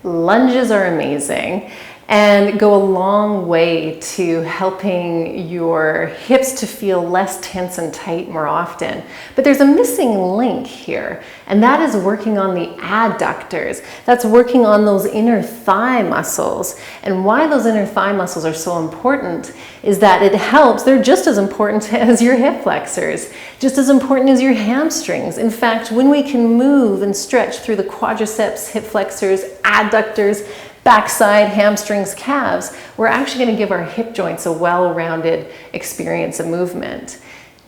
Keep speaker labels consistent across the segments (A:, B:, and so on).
A: Lunges are amazing and go a long way to helping your hips to feel less tense and tight more often. But there's a missing link here, and that is working on the adductors. That's working on those inner thigh muscles. And why those inner thigh muscles are so important is that it helps, they're just as important as your hip flexors, just as important as your hamstrings. In fact, when we can move and stretch through the quadriceps, hip flexors, adductors, backside, hamstrings, calves, we're actually going to give our hip joints a well-rounded experience of movement.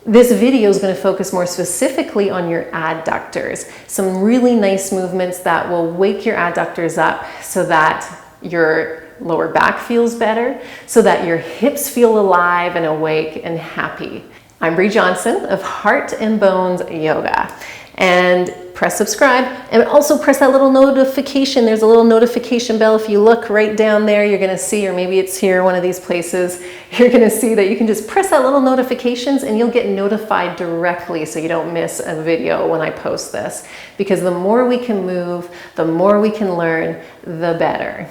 A: This video is going to focus more specifically on your adductors. Some really nice movements that will wake your adductors up so that your lower back feels better, so that your hips feel alive and awake and happy. I'm Bree Johnson of Heart and Bones Yoga. And press subscribe and also press that little notification. There's a little notification bell. If you look right down there, you're going to see, or maybe it's here, one of these places, you're going to see that you can just press that little notifications and you'll get notified directly so you don't miss a video when I post this. Because the more we can move, the more we can learn, the better.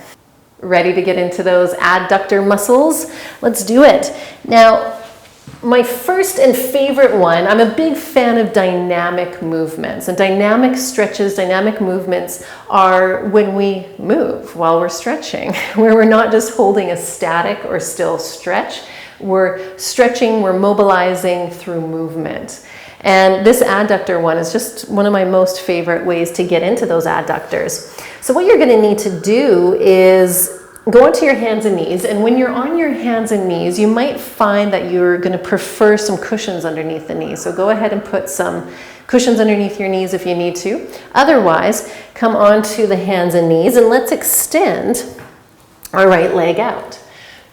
A: Ready to get into those adductor muscles? Let's do it. Now, my first and favorite one, I'm a big fan of dynamic movements, and dynamic stretches, dynamic movements are when we move while we're stretching, where we're not just holding a static or still stretch, we're stretching, we're mobilizing through movement. And this adductor one is just one of my most favorite ways to get into those adductors. So what you're going to need to do is go onto your hands and knees, and when you're on your hands and knees, you might find that you're going to prefer some cushions underneath the knees. So go ahead and put some cushions underneath your knees if you need to. Otherwise, come onto the hands and knees, and let's extend our right leg out.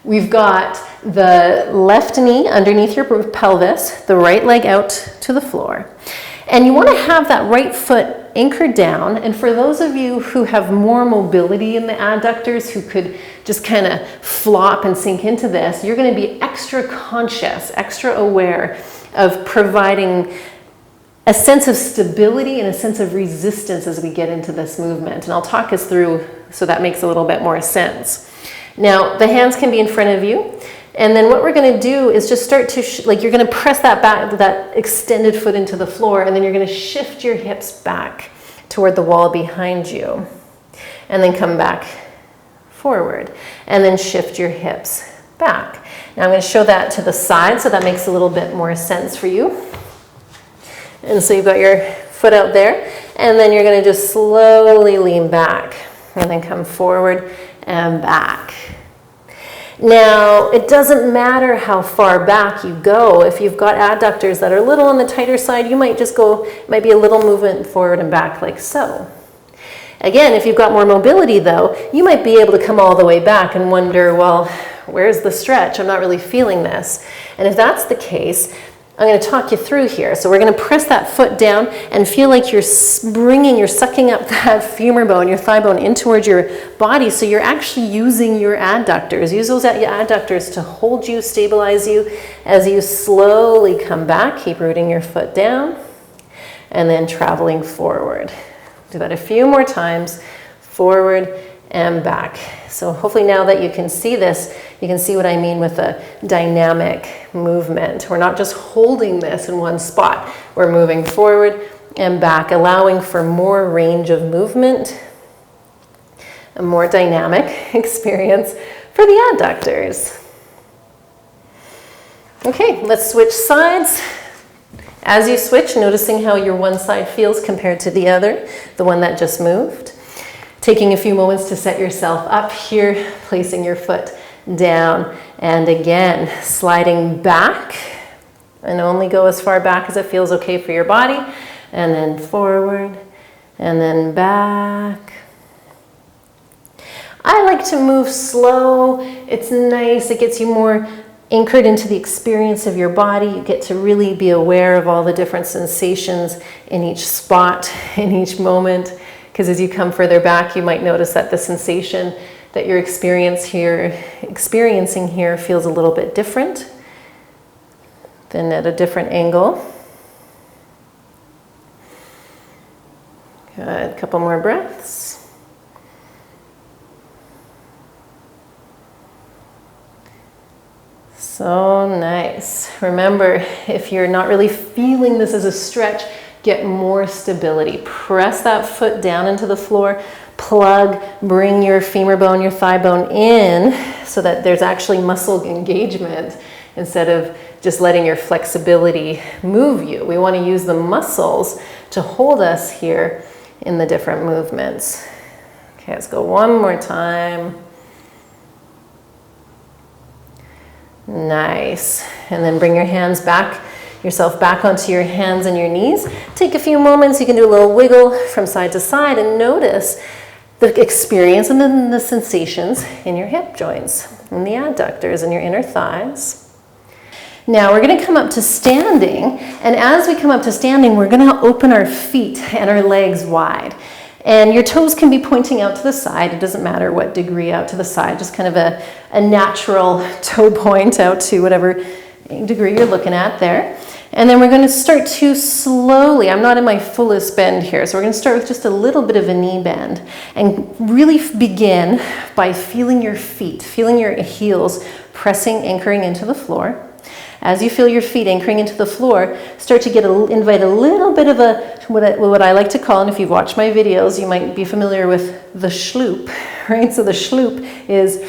A: We've got the left knee underneath your pelvis, the right leg out to the floor. And you want to have that right foot anchored down. And for those of you who have more mobility in the adductors, who could just kind of flop and sink into this, you're going to be extra conscious, extra aware of providing a sense of stability and a sense of resistance as we get into this movement. And I'll talk us through so that makes a little bit more sense. Now, the hands can be in front of you. And then what we're going to do is just start to, you're going to press that back, that extended foot into the floor, and then you're going to shift your hips back toward the wall behind you. And then come back forward. And then shift your hips back. Now I'm going to show that to the side so that makes a little bit more sense for you. And so you've got your foot out there, and then you're going to just slowly lean back, and then come forward and back. Now, it doesn't matter how far back you go. If you've got adductors that are a little on the tighter side, you might just go, might be a little movement forward and back like so. Again, if you've got more mobility though, you might be able to come all the way back and wonder, well, where's the stretch? I'm not really feeling this. And if that's the case, I'm going to talk you through here. So we're going to press that foot down and feel like you're sucking up that femur bone, your thigh bone, in towards your body. So you're actually using your adductors. Use those adductors to hold you, stabilize you as you slowly come back. Keep rooting your foot down and then traveling forward. Do that a few more times, forward and back. So hopefully now that you can see this, you can see what I mean with a dynamic movement. We're not just holding this in one spot. We're moving forward and back, allowing for more range of movement, a more dynamic experience for the adductors. Okay, let's switch sides. As you switch, noticing how your one side feels compared to the other, the one that just moved. Taking a few moments to set yourself up here, placing your foot down, and again, sliding back, and only go as far back as it feels okay for your body, and then forward, and then back. I like to move slow. It's nice. It gets you more anchored into the experience of your body. You get to really be aware of all the different sensations in each spot, in each moment. Because as you come further back, you might notice that the sensation that you're experiencing here feels a little bit different than at a different angle. Good, a couple more breaths. So nice. Remember, if you're not really feeling this as a stretch, get more stability. Press that foot down into the floor, plug, bring your femur bone, your thigh bone in so that there's actually muscle engagement instead of just letting your flexibility move you. We want to use the muscles to hold us here in the different movements. Okay, let's go one more time. Nice. And then bring your hands back, yourself back onto your hands and your knees. Take a few moments. You can do a little wiggle from side to side and notice the experience and then the sensations in your hip joints and the adductors and your inner thighs. Now we're going to come up to standing, and as we come up to standing, we're going to open our feet and our legs wide. And your toes can be pointing out to the side. It doesn't matter what degree out to the side, just kind of a natural toe point out to whatever degree you're looking at there. And then we're going to start to slowly, I'm not in my fullest bend here, so we're going to start with just a little bit of a knee bend and really begin by feeling your feet, feeling your heels pressing, anchoring into the floor. As you feel your feet anchoring into the floor, start to invite a little bit of what I like to call, and if you've watched my videos, you might be familiar with the schloop, right? So the schloop is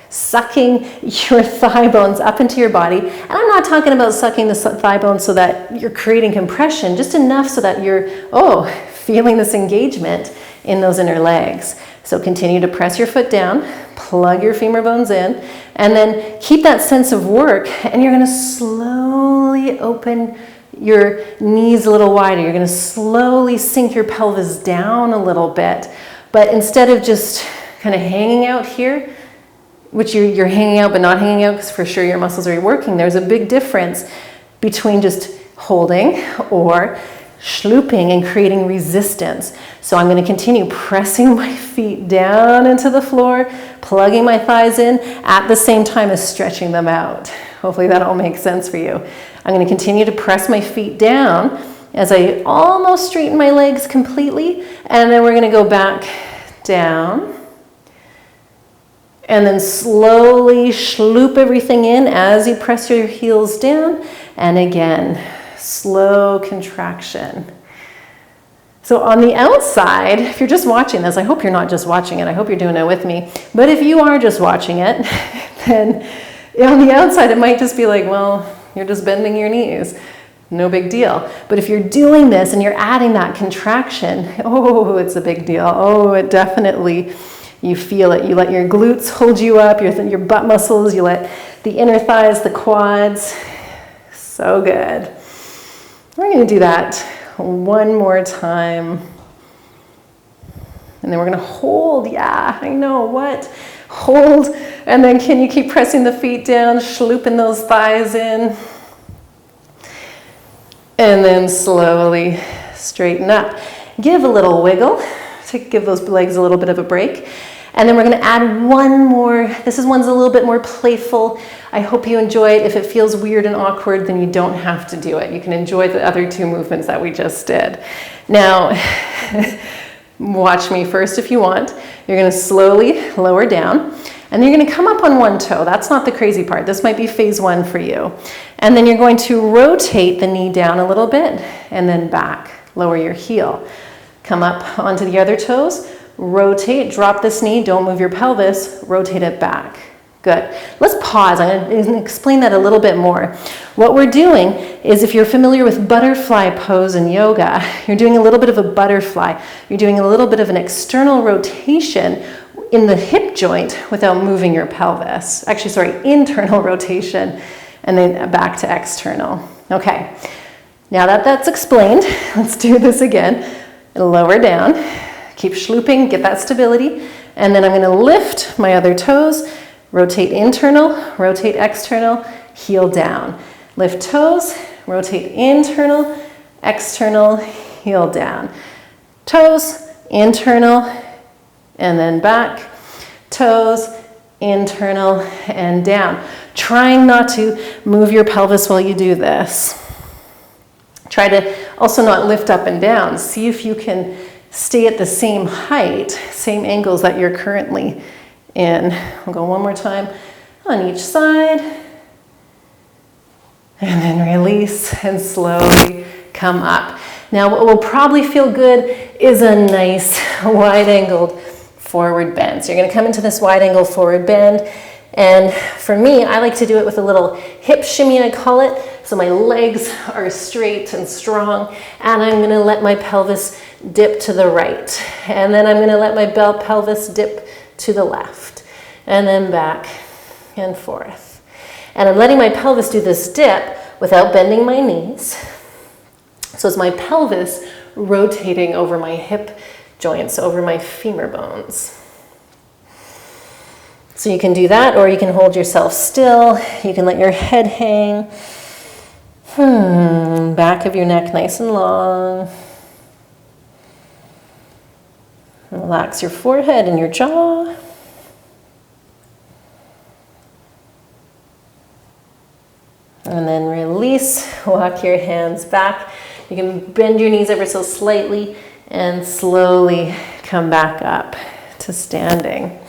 A: sucking your thigh bones up into your body. And I'm not talking about sucking the thigh bones so that you're creating compression, just enough so that you're, feeling this engagement in those inner legs. So continue to press your foot down, plug your femur bones in, and then keep that sense of work, and you're going to slowly open your knees a little wider. You're going to slowly sink your pelvis down a little bit, but instead of just kind of hanging out here, which you're hanging out but not hanging out because for sure your muscles are working, there's a big difference between just holding or schlooping and creating resistance. So I'm going to continue pressing my feet down into the floor, plugging my thighs in at the same time as stretching them out. Hopefully that all makes sense for you. I'm going to continue to press my feet down as I almost straighten my legs completely, and then we're going to go back down and then slowly schloop everything in as you press your heels down, and again, slow contraction. So on the outside, if you're just watching this, I hope you're not just watching it, I hope you're doing it with me, but if you are just watching it, then on the outside it might just be like, well, you're just bending your knees, no big deal. But if you're doing this and you're adding that contraction, it's a big deal. It definitely, you feel it. You let your glutes hold you up, your butt muscles, you let the inner thighs, the quads, so good. We're going to do that one more time. And then we're going to hold. Yeah, I know, what? Hold. And then can you keep pressing the feet down, schlooping those thighs in. And then slowly straighten up. Give a little wiggle to give those legs a little bit of a break. And then we're going to add one more. This one's a little bit more playful. I hope you enjoy it. If it feels weird and awkward, then you don't have to do it. You can enjoy the other two movements that we just did. Now, watch me first if you want. You're going to slowly lower down, and then you're going to come up on one toe. That's not the crazy part. This might be phase one for you. And then you're going to rotate the knee down a little bit, and then back. Lower your heel. Come up onto the other toes. Rotate, drop this knee, don't move your pelvis, rotate it back. Good. Let's pause. I'm going to explain that a little bit more. What we're doing is, if you're familiar with butterfly pose in yoga, you're doing a little bit of a butterfly. You're doing a little bit of an external rotation in the hip joint without moving your pelvis. Actually, sorry, internal rotation and then back to external. Okay. Now that that's explained, let's do this again. Lower down. Keep schlooping, get that stability, and then I'm going to lift my other toes, rotate internal, rotate external, heel down. Lift toes, rotate internal, external, heel down. Toes, internal, and then back. Toes, internal, and down. Trying not to move your pelvis while you do this. Try to also not lift up and down. See if you can stay at the same height, same angles that you're currently in. We'll go one more time on each side. And then release and slowly come up. Now what will probably feel good is a nice wide-angled forward bend. So you're going to come into this wide-angled forward bend. And for me, I like to do it with a little hip shimmy, I call it. So my legs are straight and strong, and I'm going to let my pelvis dip to the right. And then I'm going to let my pelvis dip to the left. And then back and forth. And I'm letting my pelvis do this dip without bending my knees. So it's my pelvis rotating over my hip joints, over my femur bones. So you can do that, or you can hold yourself still. You can let your head hang. Back of your neck nice and long. Relax your forehead and your jaw. And then release, walk your hands back. You can bend your knees ever so slightly and slowly come back up to standing.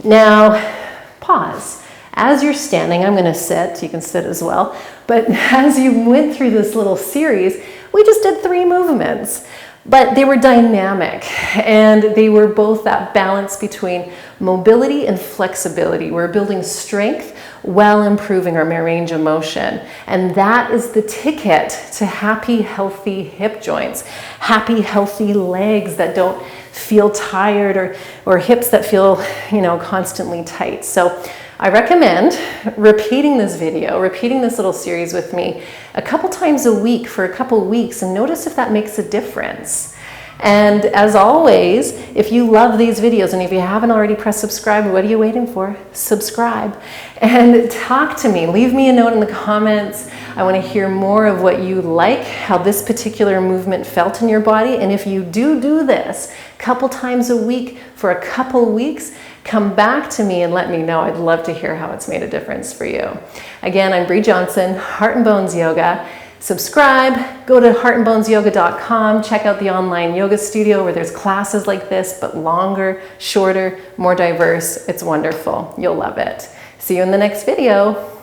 A: Now, pause. As you're standing, I'm going to sit. You can sit as well. But as you went through this little series, we just did 3 movements. But they were dynamic, and they were both that balance between mobility and flexibility. We're building strength while improving our range of motion. And that is the ticket to happy, healthy hip joints, happy, healthy legs that don't feel tired, or hips that feel, constantly tight. So I recommend repeating this video, repeating this little series with me a couple times a week for a couple weeks, and notice if that makes a difference. And as always, if you love these videos, and if you haven't already pressed subscribe, what are you waiting for? Subscribe and talk to me. Leave me a note in the comments. I want to hear more of what you like, how this particular movement felt in your body. And if you do this a couple times a week for a couple weeks, come back to me and let me know. I'd love to hear how it's made a difference for you. Again, I'm Bree Johnson, Heart and Bones Yoga. Subscribe, go to heartandbonesyoga.com, check out the online yoga studio where there's classes like this, but longer, shorter, more diverse. It's wonderful. You'll love it. See you in the next video.